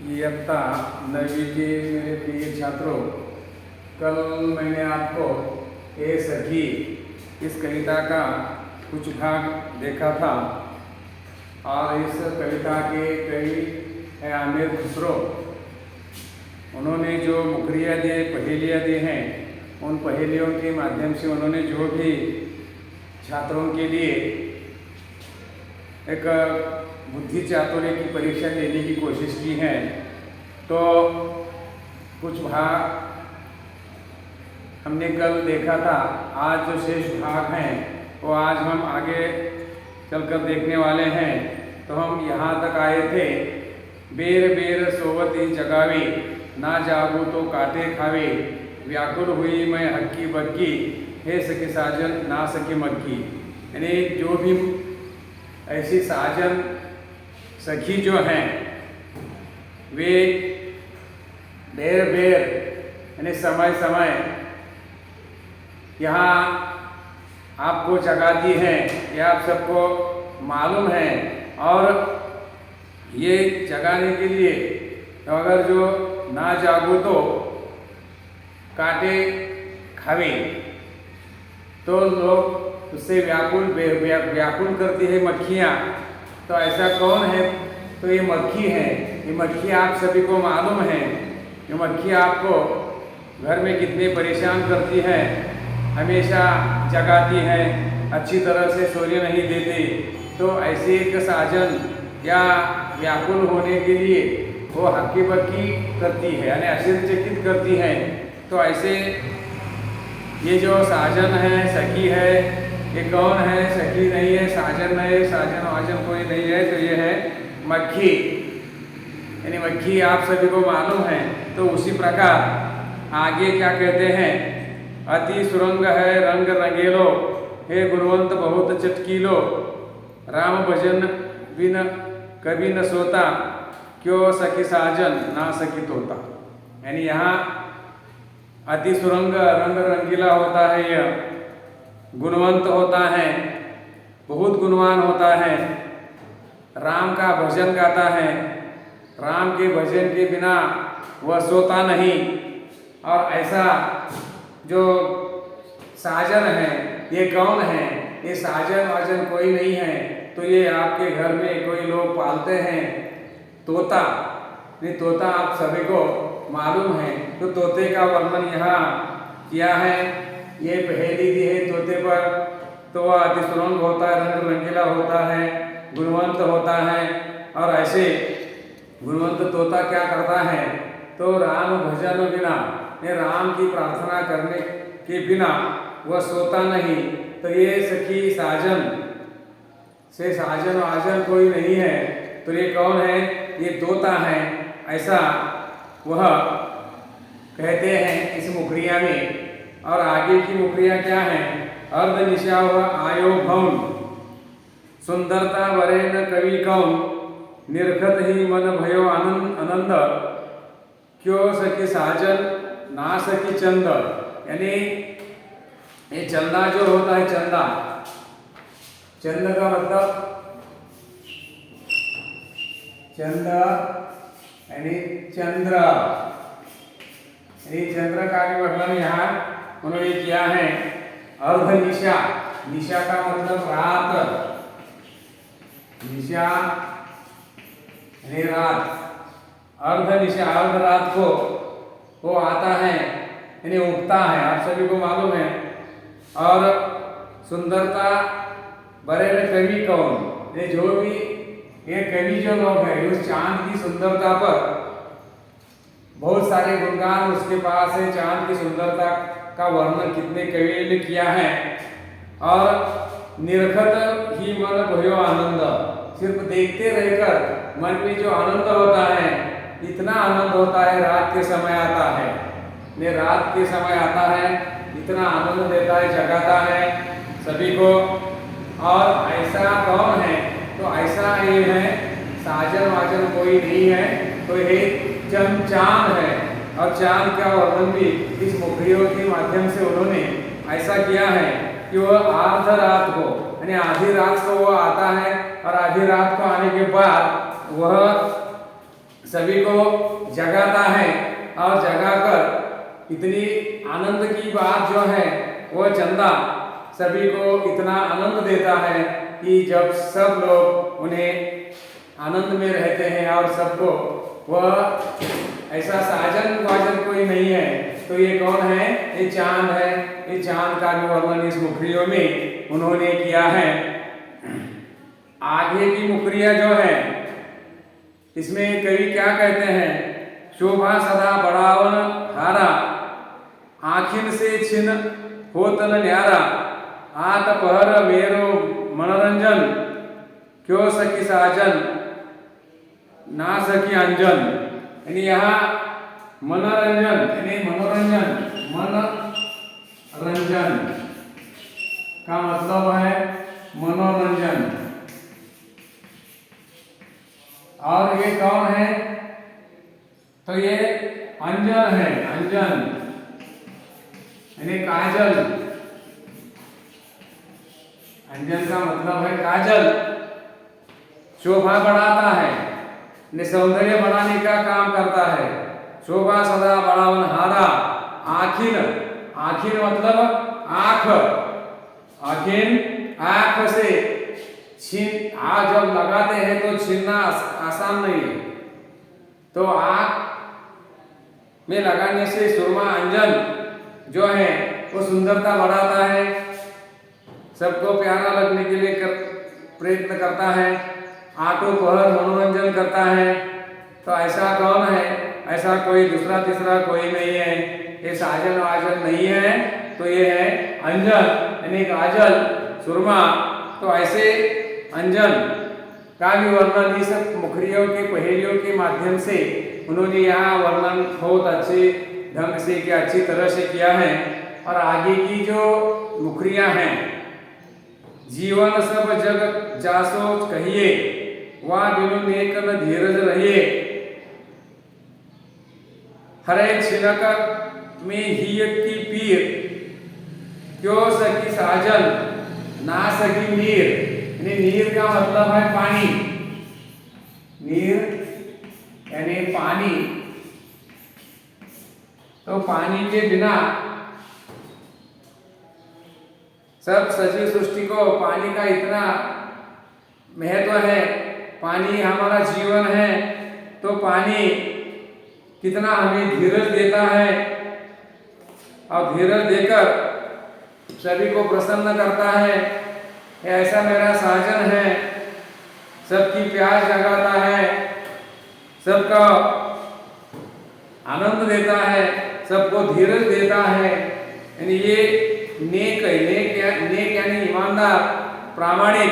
इयत्ता 9वीं के मेरे प्रिय छात्रों, कल मैंने आपको ए सखी इस कविता का कुछ भाग देखा था और इस कविता के कवि है आमिर खुसरो। उन्होंने जो मुखरियाँ दी, पहेलियाँ दी हैं, उन पहेलियों के माध्यम से उन्होंने जो भी छात्रों के लिए एक बुद्धि चातुर्य की परीक्षा लेने की कोशिश की है, तो कुछ भाग हमने कल देखा था। आज जो शेष भाग हैं वो आज हम आगे चलकर देखने वाले हैं। तो हम यहाँ तक आए थे, बेर बेर सोवती जगावे, ना जागू तो काटे खावे, व्याकुल हुई मैं हक्की बक्की, हे सखी साजन ना सकी मक्की। यानी जो भी ऐसी साजन सखी जो हैं वे बेर बेर यानी समय समय यहाँ आपको जगाती हैं, ये आप सबको मालूम है। और ये जगाने के लिए तो अगर जो ना जागो तो काटे खावे, तो लोग उससे व्याकुल करती है मक्खियाँ। तो ऐसा कौन है? तो ये मक्खी है। ये मक्खी आप सभी को मालूम है। ये मक्खी आपको घर में कितने परेशान करती है, हमेशा जगाती है, अच्छी तरह से सोने नहीं देती। तो ऐसे एक साजन या व्याकुल होने के लिए वो हक्की बक्की करती है, यानी आश्चर्यचकित करती है। तो ऐसे ये जो साजन है, सखी है, ये कौन है? सखी नहीं है, साजन है, साजन वाजन कोई नहीं है, तो ये है मक्खी। यानी मक्खी आप सभी को मालूम है। तो उसी प्रकार आगे क्या कहते हैं? अति सुरंग है रंग रंगेलो, हे गुणवंत बहुत चटकीलो, राम भजन बिन कभी न सोता, क्यों सखी साजन ना सखी तोता। यानी यहाँ अति सुरंग रंग रंगीला होता है, यह गुणवंत होता है, बहुत गुणवान होता है, राम का भजन गाता है, राम के भजन के बिना वह सोता नहीं। और ऐसा जो साजन है, ये कौन है? ये साजन वाजन कोई नहीं है। तो ये आपके घर में कोई लोग पालते हैं तोता। ये तोता आप सभी को मालूम है। तो तोते का वर्णन यहाँ किया है, ये पहेली दी है तोते पर। तो वह अति सुरंग होता है, रंग रंगीला होता है, गुणवंत होता है। और ऐसे गुणवंत तोता क्या करता है? तो राम भजन बिना, ये राम की प्रार्थना करने के बिना वह सोता नहीं। तो ये सखी साजन से साजन वाजन कोई नहीं है। तो ये कौन है? ये तोता है। ऐसा वह कहते हैं इस मुखरिया में। और आगे की मुखरिया क्या है? अर्ध निशा वह आयो भौन, सुंदरता वरे न कवि कौन, निरखत ही मन भयो आनंद, क्यों सखी साजन ना सखी चंद। यानी ये चंदा जो होता है, चंदा, चंद का मतलब चंद यानी चंद्र। यानी चंद्र का भी वर्णन यहाँ उन्होंने किया है। अर्ध निशा, निशा का मतलब रात, निशा यानी रात। अर्ध निशा, अर्ध रात को वो आता है, यानी उगता है, आप सभी को मालूम है। और सुंदरता बड़े कवि कौन? ये जो भी ये कवि जो लोग हैं, उस चांद की सुंदरता पर बहुत सारे गुणगान उसके पास है। चांद की सुंदरता का वर्णन कितने कवियों ने किया है। और निरखत ही मन भयो आनंद, सिर्फ देखते रहकर मन में जो आनंद होता है, इतना आनंद होता है रात के समय आता है। ये रात के समय आता है, इतना आनंद देता है, जगाता है सभी को। और ऐसा कौन है? तो ऐसा ये है, साजन वाजन कोई नहीं है। तो ये चांद है। और चांद का वर्णन भी इस मुखरियों के माध्यम से उन्होंने ऐसा किया है कि वह आध रात को, यानी आधी रात को वह आता है। और आधी रात को आने के बाद वह सभी को जगाता है और जगाकर इतनी आनंद की बात जो है वो चंदा सभी को इतना आनंद देता है कि जब सब लोग उन्हें आनंद में रहते हैं और सबको वह ऐसा साजन वाजन कोई नहीं है। तो ये कौन है? ये चांद है। ये चांद का भी वर्णन इस मुखरियों में उन्होंने किया है। आगे की मुखरिया जो है इसमें कवि क्या कहते हैं? शोभा सदा बढ़ावन हारा, आखिन से छिन होतन न्यारा, आत पहर मेरो मनोरंजन, क्यों सकी साजन ना सकी अंजन। यानी यहाँ मनोरंजन यानी मनोरंजन मनोरंजन का मतलब है मनोरंजन। और ये कौन है? तो ये अंजन है। अंजन यानी काजल। अंजन का मतलब है काजल। शोभा बढ़ाता है, सौंदर्य बढ़ाने का काम करता है। शोभा सदा बढ़ावन हारा, आखिन आखिन मतलब आँख। आखिन आँख से छीन जब लगाते हैं तो छीनना आसान नहीं है। तो आँख में लगाने से सुरमा अंजन जो है वो सुंदरता बढ़ाता है, सबको प्यारा लगने के लिए प्रयत्न करता है। आटो पहर मनोरंजन करता है। तो ऐसा कौन है? ऐसा कोई दूसरा तीसरा कोई नहीं है। ये साजन वाजन नहीं है, तो ये है अंजन यानी काजल सुरमा। तो ऐसे अंजन का भी वर्णन इस मुखरियों के पहेलियों के माध्यम से उन्होंने यहाँ वर्णन बहुत अच्छे ढंग से किया, अच्छी तरह से किया है। और आगे की जो मुखरियाँ हैं, जीवन सब जग जासो कहिए, वहाँ बिनु नेक न धीरज रहिए, हरे छिनक में हियत की पीर, क्यों सकी साजन ना सकी नीर। यानी नीर का मतलब है पानी। नीर यानी पानी। तो पानी के बिना सब सजीव सृष्टि को पानी का इतना महत्व है। पानी हमारा जीवन है। तो पानी कितना हमें धीरज देता है और धीरज देकर सभी को प्रसन्न करता है। ऐसा मेरा साजन है, सबकी प्यास जगाता है, सबका आनंद देता है, सबको धीरज देता है। यानी ये नेक है। नेक यानी ईमानदार, प्रामाणिक।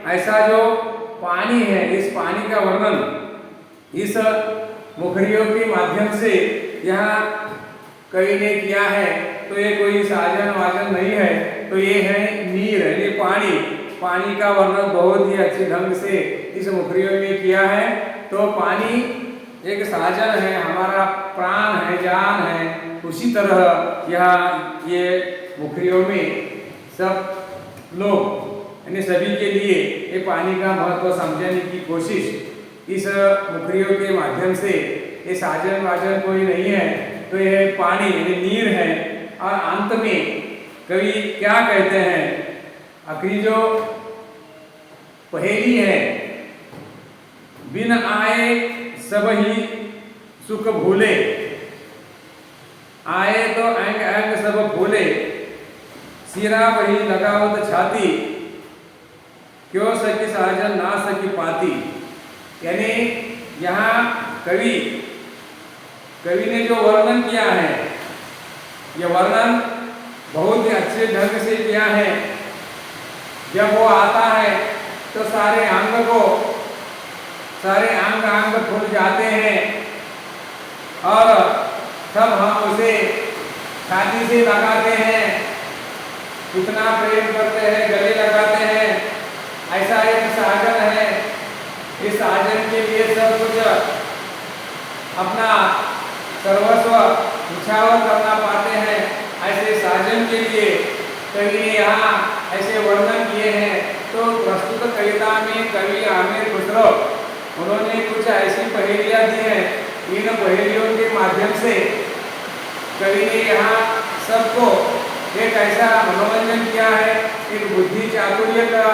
ऐसा जो पानी है, इस पानी का वर्णन इस मुखरियों के माध्यम से यहाँ कवि ने किया है। तो ये कोई साजन वाजन नहीं है, तो ये है नीर यानी पानी। पानी का वर्णन बहुत ही अच्छे ढंग से इस मुखरियों में किया है। तो पानी एक साजन है, हमारा प्राण है, जान है। उसी तरह यहाँ ये मुखरियों में सब लोग यानी सभी के लिए ये पानी का महत्व समझने की कोशिश इस मुखरियों के माध्यम से। ये साजन वाजन कोई नहीं है, तो ये पानी यानी नीर है। और अंत में कवि क्या कहते हैं? आखिरी जो पहेली है, बिन आए सब ही सुख भूले, आए तो अंग अंग सब भूले, सिरा वही लगावत छाती, क्यों सकी साजन ना सकी पाती। यानी यहाँ कवि ने जो वर्णन किया है, यह वर्णन बहुत ही अच्छे ढंग से किया है। जब वो आता है तो सारे अंग फूल जाते हैं और तब हम उसे छाती से लगाते हैं, कितना प्रेम करते हैं, गले लगाते हैं। ऐसा एक साजन है। इस साजन के लिए सब कुछ अपना सर्वस्व निछावर करना पाते हैं। ऐसे साजन के लिए कवि ने यहाँ ऐसे वर्णन किए हैं। तो प्रस्तुत कविता में कवि आमिर खुसरो उन्होंने कुछ ऐसी पहेलियाँ दी हैं। इन पहेलियों के माध्यम से कवि ने यहाँ सबको एक ऐसा मनोरंजन किया है, एक बुद्धि चातुर्य का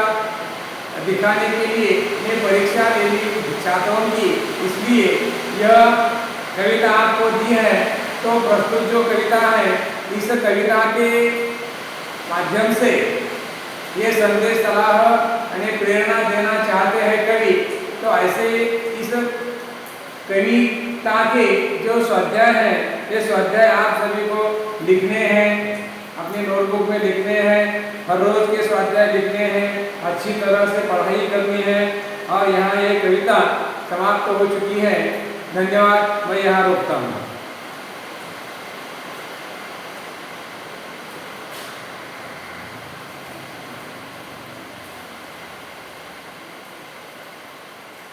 दिखाने के लिए ये परीक्षा लेनी छात्रों की, इसलिए यह कविता आपको दी है। तो प्रस्तुत जो कविता है, इस कविता के माध्यम से ये संदेश सलाह यानी प्रेरणा देना चाहते हैं कवि। तो ऐसे इस कविता के जो स्वाध्याय है, ये स्वाध्याय आप सभी को लिखने हैं, अपनी नोटबुक में लिखने हैं, हर रोज के स्वाध्याय लिखने हैं, अच्छी तरह से पढ़ाई करनी है। और यहाँ ये कविता समाप्त हो चुकी है। धन्यवाद, मैं यहाँ रोकता हूँ।